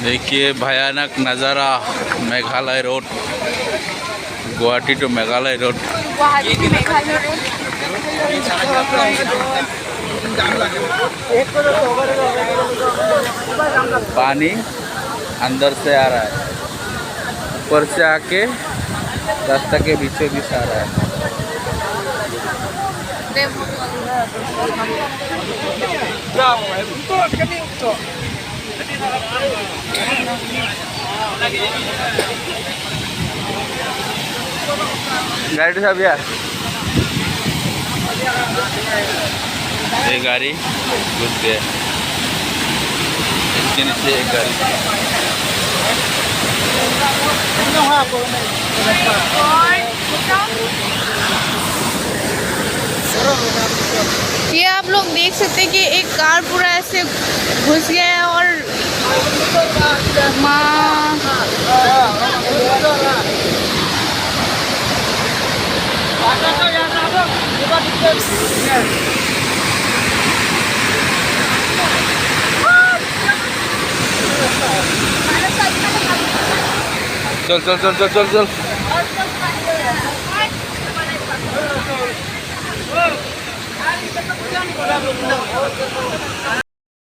देखिए भयानक नज़ारा Meghalaya road, Guwahati to Meghalaya road. पानी अंदर से आ रहा है, ऊपर से आके रास्ता के बीचों बीच आ रहा है। गाड़ी सब यार, ये गाड़ी घुस गया, इसके नीचे एक गाड़ी। ये आप लोग देख सकते हैं कि एक कार पूरा ऐसे घुस गया है और चल चल चल चल चल चल।